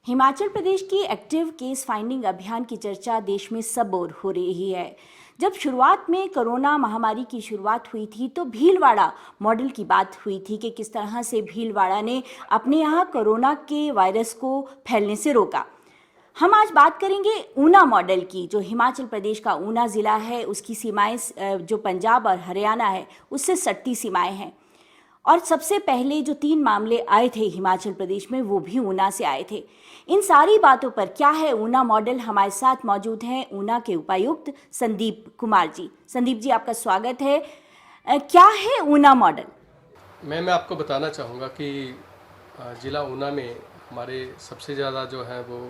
हिमाचल प्रदेश की active case finding अभियान की चर्चा देश में सब ओर हो रही है। जब शुरुआत में कोरोना महामारी की शुरुआत हुई थी तो भीलवाड़ा मॉडल की बात हुई थी कि किस तरह से भीलवाड़ा ने अपने यहाँ कोरोना के वायरस को फैलने से रोका। हम आज बात करेंगे ऊना मॉडल की, जो हिमाचल प्रदेश का ऊना ज़िला है। उसकी सीमाएं जो पंजाब और हरियाणा है उससे सटती सीमाएं हैं। और सबसे पहले जो 3 मामले आए थे हिमाचल प्रदेश में वो भी ऊना से आए थे। इन सारी बातों पर क्या है ऊना मॉडल, हमारे साथ मौजूद हैं ऊना के उपायुक्त संदीप कुमार जी। संदीप जी, आपका स्वागत है। क्या है ऊना मॉडल? मैं आपको बताना चाहूँगा कि ज़िला ऊना में हमारे सबसे ज़्यादा जो है वो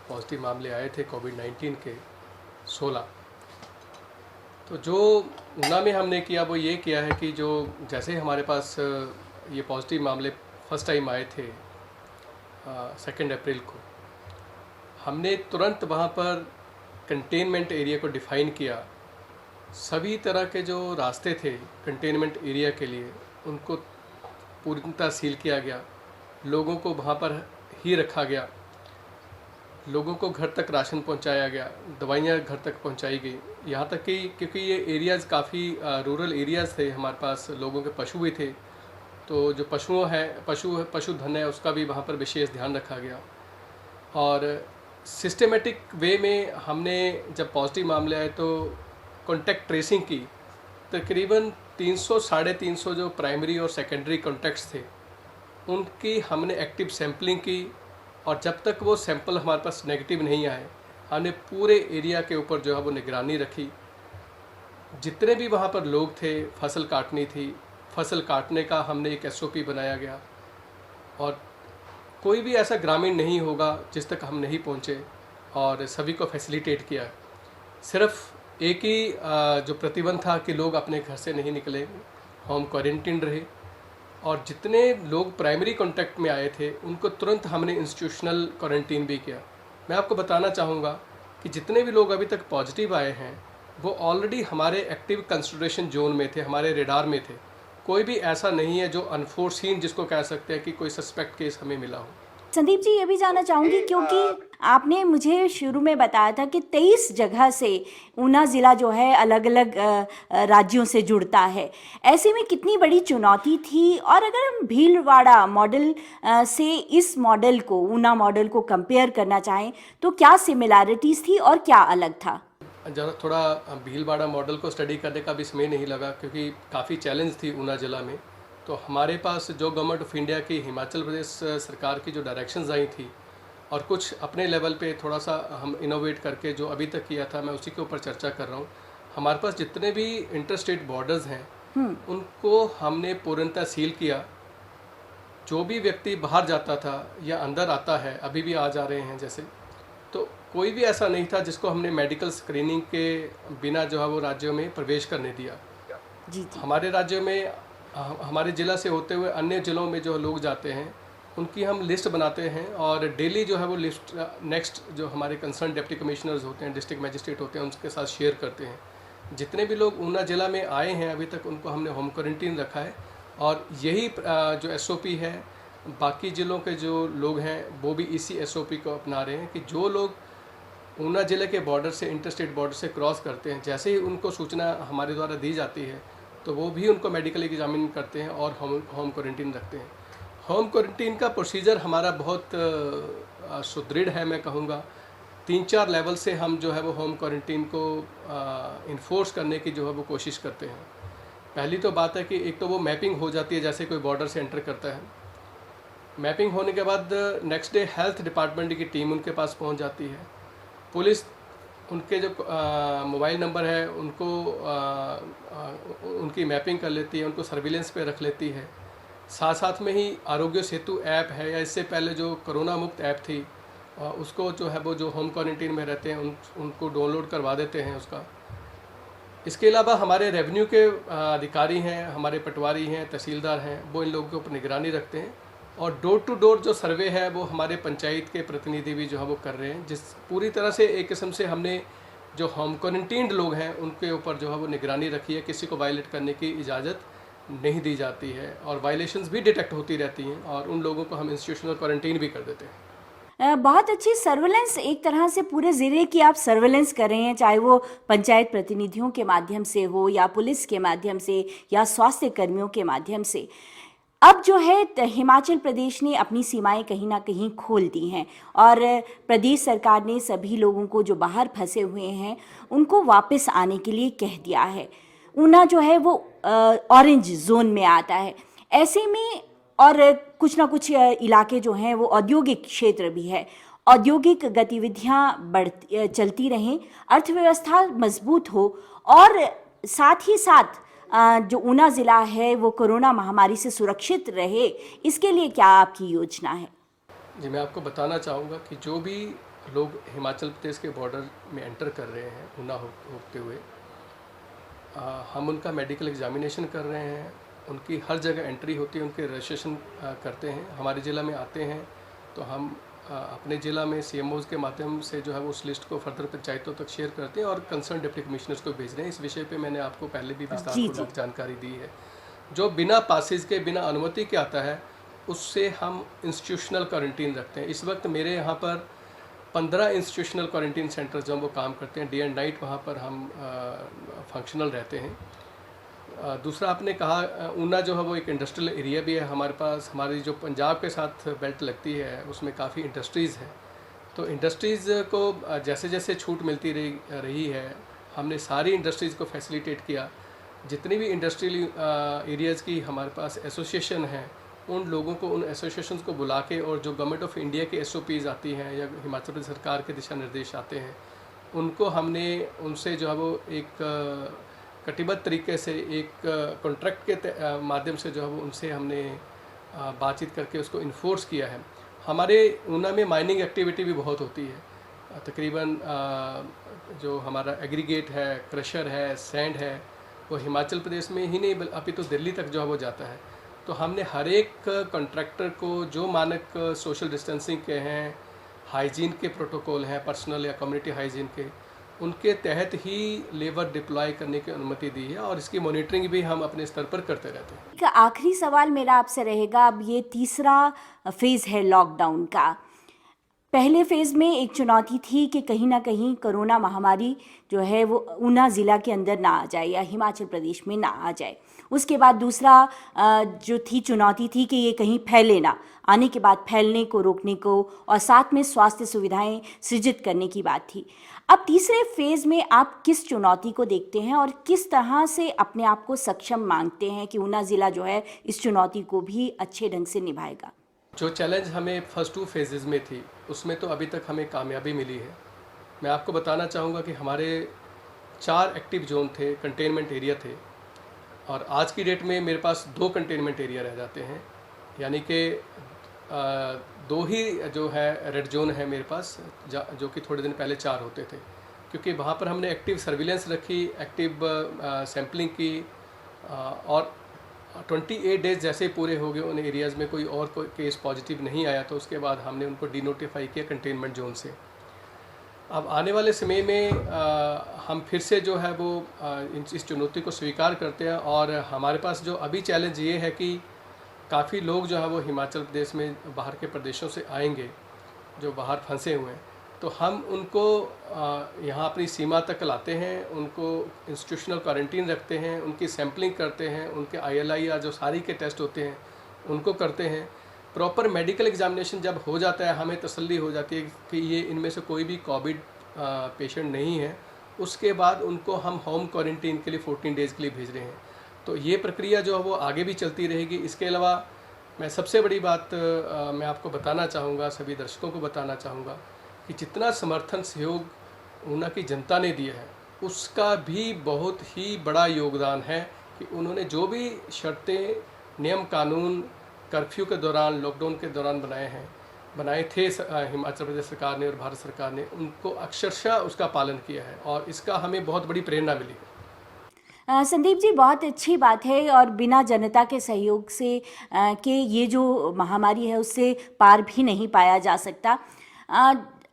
पॉजिटिव मामले आए थे कोविड-19 के 16। तो जो ऊना में हमने किया वो ये किया है कि जो जैसे हमारे पास ये पॉजिटिव मामले फर्स्ट टाइम आए थे 2 अप्रैल को, हमने तुरंत वहाँ पर कंटेनमेंट एरिया को डिफ़ाइन किया। सभी तरह के जो रास्ते थे कंटेनमेंट एरिया के लिए उनको पूर्णतः सील किया गया। लोगों को वहाँ पर ही रखा गया। लोगों को घर तक राशन पहुँचाया गया, दवाइयाँ घर तक पहुँचाई गई। यहाँ तक कि क्योंकि ये एरियाज़ काफ़ी रूरल एरियाज़ थे, हमारे पास लोगों के पशु भी थे, तो जो पशुधन है उसका भी वहाँ पर विशेष ध्यान रखा गया। और सिस्टमेटिक वे में हमने जब पॉजिटिव मामले आए तो कॉन्टैक्ट ट्रेसिंग की। तकरीबन 300 साढ़े 300 जो प्राइमरी और सेकेंडरी कॉन्टैक्ट्स थे उनकी हमने एक्टिव सैम्पलिंग की। और जब तक वो सैंपल हमारे पास नेगेटिव नहीं आए, हमने पूरे एरिया के ऊपर जो है वो निगरानी रखी। जितने भी वहाँ पर लोग थे, फसल काटनी थी, फसल काटने का हमने एक SOP बनाया गया। और कोई भी ऐसा ग्रामीण नहीं होगा जिस तक हम नहीं पहुँचे और सभी को फैसिलिटेट किया। सिर्फ एक ही जो प्रतिबंध था कि लोग अपने घर से नहीं निकले, होम क्वारंटीन रहे। और जितने लोग प्राइमरी कांटेक्ट में आए थे उनको तुरंत हमने इंस्टीट्यूशनल क्वारंटीन भी किया। मैं आपको बताना चाहूँगा कि जितने भी लोग अभी तक पॉजिटिव आए हैं वो ऑलरेडी हमारे एक्टिव कंसिडरेशन जोन में थे, हमारे रेडार में थे। कोई भी ऐसा नहीं है जो अनफोर्सीन जिसको कह सकते हैं कि कोई सस्पेक्ट केस हमें मिला हो। संदीप जी, ये भी जानना चाहूँगी क्योंकि आपने मुझे शुरू में बताया था कि 23 जगह से ऊना ज़िला जो है अलग अलग राज्यों से जुड़ता है। ऐसे में कितनी बड़ी चुनौती थी? और अगर हम भीलवाड़ा मॉडल से इस मॉडल को, ऊना मॉडल को कंपेयर करना चाहें तो क्या सिमिलैरिटीज़ थी और क्या अलग था? ज़रा थोड़ा भीलवाड़ा मॉडल को स्टडी करने का भी समय नहीं लगा क्योंकि काफ़ी चैलेंज थी ऊना ज़िला में। तो हमारे पास जो गवर्नमेंट ऑफ इंडिया की, हिमाचल प्रदेश सरकार की जो डायरेक्शंस आई थी और कुछ अपने लेवल पे थोड़ा सा हम इनोवेट करके जो अभी तक किया था, मैं उसी के ऊपर चर्चा कर रहा हूँ। हमारे पास जितने भी इंटर स्टेट बॉर्डर्स हैं उनको हमने पूर्णतः सील किया। जो भी व्यक्ति बाहर जाता था या अंदर आता है, अभी भी आ जा रहे हैं जैसे, तो कोई भी ऐसा नहीं था जिसको हमने मेडिकल स्क्रीनिंग के बिना जो है वो राज्यों में प्रवेश करने दिया। जी। हमारे राज्य में, हमारे ज़िला से होते हुए अन्य ज़िलों में जो लोग जाते हैं उनकी हम लिस्ट बनाते हैं और डेली जो है वो लिस्ट नेक्स्ट जो हमारे कंसर्न डिप्टी कमिश्नर्स होते हैं, डिस्ट्रिक्ट मजिस्ट्रेट होते हैं, उनके साथ शेयर करते हैं। जितने भी लोग ऊना ज़िला में आए हैं अभी तक उनको हमने होम क्वारंटीन रखा है। और यही जो SOP है बाकी ज़िलों के जो लोग हैं वो भी इसी SOP को अपना रहे हैं कि जो लोग ऊना ज़िले के बॉर्डर से, इंटर स्टेट बॉर्डर से क्रॉस करते हैं, जैसे ही उनको सूचना हमारे द्वारा दी जाती है तो वो भी उनको मेडिकल एग्जामिन करते हैं और होम क्वारंटीन रखते हैं। होम क्वारंटीन का प्रोसीजर हमारा बहुत सुदृढ़ है, मैं कहूँगा। 3-4 लेवल से हम जो है वो होम क्वारंटीन को इन्फोर्स करने की जो है वो कोशिश करते हैं। पहली तो बात है कि एक तो वो मैपिंग हो जाती है, जैसे कोई बॉर्डर से एंटर करता है। मैपिंग होने के बाद नेक्स्ट डे हेल्थ डिपार्टमेंट की टीम उनके पास पहुंच जाती है। पुलिस उनके जो मोबाइल नंबर है उनको उनकी मैपिंग कर लेती है, उनको सर्विलेंस पे रख लेती है। साथ साथ में ही आरोग्य सेतु ऐप है, या इससे पहले जो कोरोना मुक्त ऐप थी उसको जो है वो जो होम क्वारंटीन में रहते हैं उनको डाउनलोड करवा देते हैं उसका। इसके अलावा हमारे रेवेन्यू के अधिकारी हैं, हमारे पटवारी हैं, तहसीलदार हैं, वो इन लोगों के ऊपर निगरानी रखते हैं। और डोर टू डोर जो सर्वे है वो हमारे पंचायत के प्रतिनिधि भी जो है वो कर रहे हैं, जिस पूरी तरह से एक किस्म से हमने जो होम क्वारंटीन्ड लोग हैं उनके ऊपर जो है वो निगरानी रखी है। किसी को वायलेट करने की इजाज़त नहीं दी जाती है और वायलेशंस भी डिटेक्ट होती रहती हैं और उन लोगों को हम इंस्टीट्यूशनल क्वारंटीन भी कर देते हैं। बहुत अच्छी सर्वेलेंस, एक तरह से पूरे ज़िले की आप सर्वेलेंस कर रहे हैं, चाहे वो पंचायत प्रतिनिधियों के माध्यम से हो या पुलिस के माध्यम से या स्वास्थ्य कर्मियों के माध्यम से। अब जो है हिमाचल प्रदेश ने अपनी सीमाएं कहीं ना कहीं खोल दी हैं और प्रदेश सरकार ने सभी लोगों को जो बाहर फंसे हुए हैं उनको वापस आने के लिए कह दिया है। ऊना जो है वो ऑरेंज जोन में आता है। ऐसे में और कुछ ना कुछ इलाके जो हैं वो औद्योगिक क्षेत्र भी है। औद्योगिक गतिविधियां चलती रहें, अर्थव्यवस्था मजबूत हो और साथ ही साथ जो ऊना ज़िला है वो कोरोना महामारी से सुरक्षित रहे, इसके लिए क्या आपकी योजना है? जी, मैं आपको बताना चाहूँगा कि जो भी लोग हिमाचल प्रदेश के बॉर्डर में एंटर कर रहे हैं ऊना होते हुए, हम उनका मेडिकल एग्जामिनेशन कर रहे हैं, उनकी हर जगह एंट्री होती है, उनके रजिस्ट्रेशन करते हैं। हमारे ज़िला में आते हैं तो हम अपने ज़िला में सीएमओज़ के माध्यम से जो है वो उस लिस्ट को फर्दर पंचायतों तक शेयर करते हैं और कंसर्न डिप्टी कमिश्नर्स को भेज रहे हैं। इस विषय पे मैंने आपको पहले भी विस्तारपूर्वक जानकारी दी है। जो बिना पासेज के, बिना अनुमति के आता है उससे हम इंस्टीट्यूशनल क्वारंटीन रखते हैं। इस वक्त मेरे यहाँ पर 15 इंस्टीट्यूशनल क्वारंटीन सेंटर्स जो वो काम करते हैं, डे एंड नाइट वहाँ पर हम फंक्शनल रहते हैं। दूसरा, आपने कहा ऊना जो है वो एक इंडस्ट्रियल एरिया भी है हमारे पास। हमारी जो पंजाब के साथ बेल्ट लगती है उसमें काफ़ी इंडस्ट्रीज़ हैं, तो इंडस्ट्रीज़ को जैसे जैसे छूट मिलती रही है, हमने सारी इंडस्ट्रीज़ को फैसिलिटेट किया। जितनी भी इंडस्ट्रियल एरियाज़ की हमारे पास एसोसिएशन है, उन लोगों को, उन एसोसिएशंस को बुला के, और जो गवर्नमेंट ऑफ इंडिया की SOPs आती हैं या हिमाचल प्रदेश सरकार के दिशा निर्देश आते हैं, उनको हमने उनसे जो है वो एक कटिबद्ध तरीके से एक कॉन्ट्रैक्ट के माध्यम से जो है वो उनसे हमने बातचीत करके उसको इन्फोर्स किया है। हमारे ऊना में माइनिंग एक्टिविटी भी बहुत होती है। तकरीबन जो हमारा एग्रीगेट है, क्रशर है, सैंड है, वो हिमाचल प्रदेश में ही नहीं अभी तो दिल्ली तक जो है वो जाता है। तो हमने हर एक कॉन्ट्रैक्टर को जो मानक सोशल डिस्टेंसिंग के हैं, हाइजीन के प्रोटोकॉल हैं, पर्सनल या कम्युनिटी हाइजीन के, उनके तहत ही लेबर डिप्लॉय करने की अनुमति दी है और इसकी मॉनिटरिंग भी हम अपने स्तर पर करते रहते हैं। एक आखिरी सवाल मेरा आपसे रहेगा, अब ये तीसरा फेज़ है लॉकडाउन का। पहले फेज़ में एक चुनौती थी कि कहीं ना कहीं कोरोना महामारी जो है वो ऊना ज़िला के अंदर ना आ जाए या हिमाचल प्रदेश में ना आ जाए। उसके बाद दूसरा जो थी चुनौती थी कि ये कहीं फैले ना, आने के बाद फैलने को रोकने को और साथ में स्वास्थ्य सुविधाएं सृजित करने की बात थी। अब तीसरे फेज़ में आप किस चुनौती को देखते हैं और किस तरह से अपने आप को सक्षम मानते हैं कि ऊना ज़िला जो है इस चुनौती को भी अच्छे ढंग से निभाएगा? जो चैलेंज हमें फर्स्ट 2 फेजेज़ में थी, उसमें तो अभी तक हमें कामयाबी मिली है। मैं आपको बताना चाहूँगा कि हमारे 4 एक्टिव जोन थे, कंटेनमेंट एरिया थे, और आज की डेट में मेरे पास 2 कंटेनमेंट एरिया रह जाते हैं। यानी कि 2 ही जो है रेड जोन है मेरे पास, जो कि थोड़े दिन पहले 4 होते थे, क्योंकि वहाँ पर हमने एक्टिव सर्विलेंस रखी, एक्टिव सैम्पलिंग की, और 28 डेज जैसे पूरे हो गए, उन एरियाज़ में कोई केस पॉजिटिव नहीं आया, तो उसके बाद हमने उनको डिनोटिफाई किया कंटेनमेंट जोन से। अब आने वाले समय में हम फिर से जो है वो इस चुनौती को स्वीकार करते हैं, और हमारे पास जो अभी चैलेंज ये है कि काफ़ी लोग जो है वो हिमाचल प्रदेश में बाहर के प्रदेशों से आएंगे, जो बाहर फंसे हुए हैं, तो हम उनको यहाँ अपनी सीमा तक लाते हैं, उनको इंस्टीट्यूशनल क्वारंटीन रखते हैं, उनकी सैम्पलिंग करते हैं, उनके ILI या जो सारी के टेस्ट होते हैं उनको करते हैं। प्रॉपर मेडिकल एग्जामिनेशन जब हो जाता है, हमें तसल्ली हो जाती है कि ये इनमें से कोई भी कोविड पेशेंट नहीं है, उसके बाद उनको हम होम क्वारंटीन के लिए 14 डेज़ के लिए भेज रहे हैं। तो ये प्रक्रिया जो है वो आगे भी चलती रहेगी। इसके अलावा मैं सबसे बड़ी बात मैं आपको बताना चाहूँगा, सभी दर्शकों को बताना चाहूँगा कि जितना समर्थन सहयोग ऊना की जनता ने दिया है, उसका भी बहुत ही बड़ा योगदान है कि उन्होंने जो भी शर्तें, नियम कानून कर्फ्यू के दौरान, लॉकडाउन के दौरान बनाए थे हिमाचल प्रदेश सरकार ने और भारत सरकार ने, उनको अक्षरशः उसका पालन किया है, और इसका हमें बहुत बड़ी प्रेरणा मिली है। संदीप जी, बहुत अच्छी बात है, और बिना जनता के सहयोग से कि ये जो महामारी है उससे पार भी नहीं पाया जा सकता।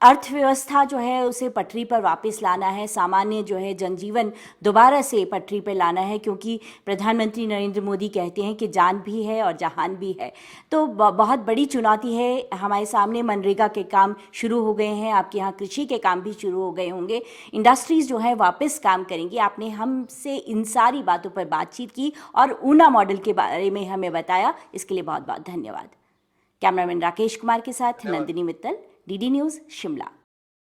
अर्थव्यवस्था जो है उसे पटरी पर वापस लाना है, सामान्य जो है जनजीवन दोबारा से पटरी पर लाना है, क्योंकि प्रधानमंत्री नरेंद्र मोदी कहते हैं कि जान भी है और जहान भी है। तो बहुत बड़ी चुनौती है हमारे सामने। मनरेगा के काम शुरू हो गए हैं, आपके यहाँ कृषि के काम भी शुरू हो गए होंगे, इंडस्ट्रीज़ जो है वापस काम करेंगी। आपने हमसे इन सारी बातों पर बातचीत की और ऊना मॉडल के बारे में हमें बताया, इसके लिए बहुत बहुत धन्यवाद। कैमरामैन राकेश कुमार के साथ नंदिनी मित्तल, डीडी न्यूज़ शिमला।